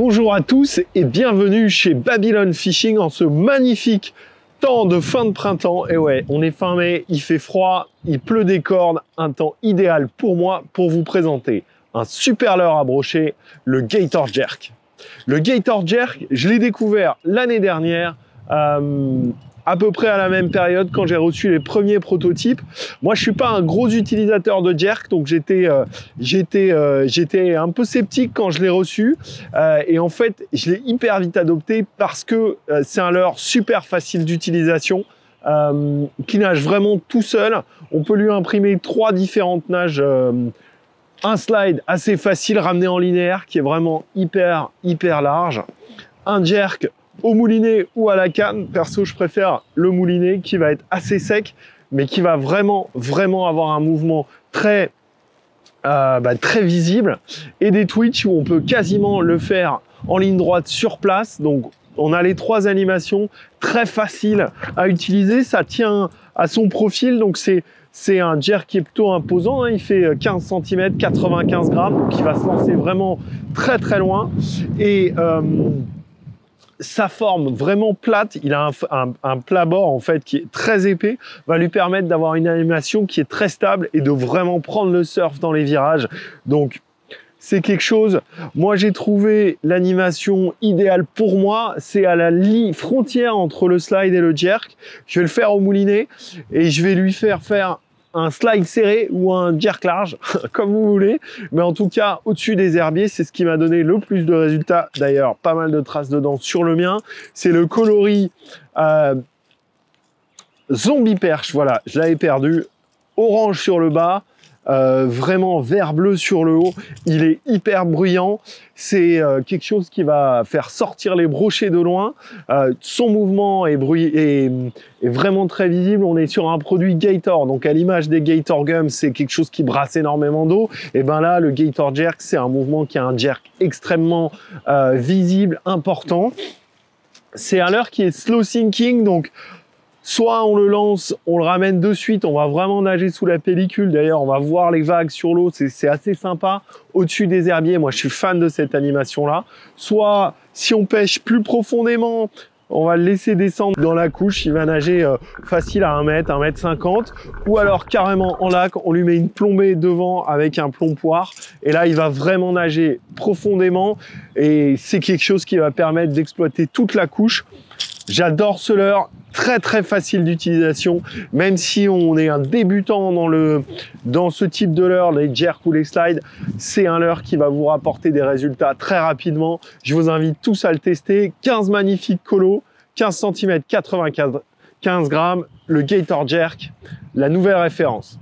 Bonjour à tous et bienvenue chez Babylon Fishing en ce magnifique temps de fin de printemps. Et ouais, on est fin mai, il fait froid, il pleut des cordes, un temps idéal pour moi pour vous présenter un super leurre à brocher, le Gator Jerk. Le Gator Jerk, je l'ai découvert l'année dernière, à peu près à la même période quand j'ai reçu les premiers prototypes. Moi, je suis pas un gros utilisateur de jerk, donc j'étais un peu sceptique quand je l'ai reçu. Et en fait, je l'ai hyper vite adopté parce que c'est un leurre super facile d'utilisation, qui nage vraiment tout seul. On peut lui imprimer 3 différentes nages. Un slide assez facile, ramené en linéaire, qui est vraiment hyper large. Un jerk au moulinet ou à la canne. Perso, je préfère le moulinet qui va être assez sec, mais qui va vraiment avoir un mouvement très visible. Et des twitch où on peut quasiment le faire en ligne droite sur place. Donc, on a les 3 animations très faciles à utiliser. Ça tient à son profil. Donc, c'est un jerk qui est plutôt imposant, hein. Il fait 15 cm, 95 grammes, donc il va se lancer vraiment très loin. Et sa forme vraiment plate, il a un plat-bord en fait qui est très épais, va lui permettre d'avoir une animation qui est très stable et de vraiment prendre le surf dans les virages. Donc c'est quelque chose, moi j'ai trouvé l'animation idéale pour moi, c'est à la frontière entre le slide et le jerk. Je vais le faire au moulinet et je vais lui faire un slide serré ou un jerk large, comme vous voulez. Mais en tout cas, au-dessus des herbiers, c'est ce qui m'a donné le plus de résultats. D'ailleurs, pas mal de traces dedans sur le mien. C'est le coloris Zombie Perche. Voilà, je l'avais perdu. Orange sur le bas. Vraiment vert bleu sur le haut, il est hyper bruyant, c'est quelque chose qui va faire sortir les brochets de loin. Son mouvement est vraiment très visible. On est sur un produit Gator, donc à l'image des Gator Gums, c'est quelque chose qui brasse énormément d'eau. Et ben là, le Gator Jerk, c'est un mouvement qui a un jerk extrêmement visible, important. C'est un leurre qui est slow sinking, donc soit on le lance, on le ramène de suite, on va vraiment nager sous la pellicule. D'ailleurs, on va voir les vagues sur l'eau, c'est assez sympa. Au-dessus des herbiers, moi je suis fan de cette animation-là. Soit, si on pêche plus profondément, on va le laisser descendre dans la couche, il va nager facile à 1 mètre, 1 mètre 50. Ou alors carrément en lac, on lui met une plombée devant avec un plomb-poire. Et là, il va vraiment nager profondément. Et c'est quelque chose qui va permettre d'exploiter toute la couche. J'adore ce leurre, très facile d'utilisation, même si on est un débutant dans ce type de leurre, les jerks ou les slides, c'est un leurre qui va vous rapporter des résultats très rapidement. Je vous invite tous à le tester. 15 magnifiques colos, 15 cm, 95 grammes, le Gator Jerk, la nouvelle référence.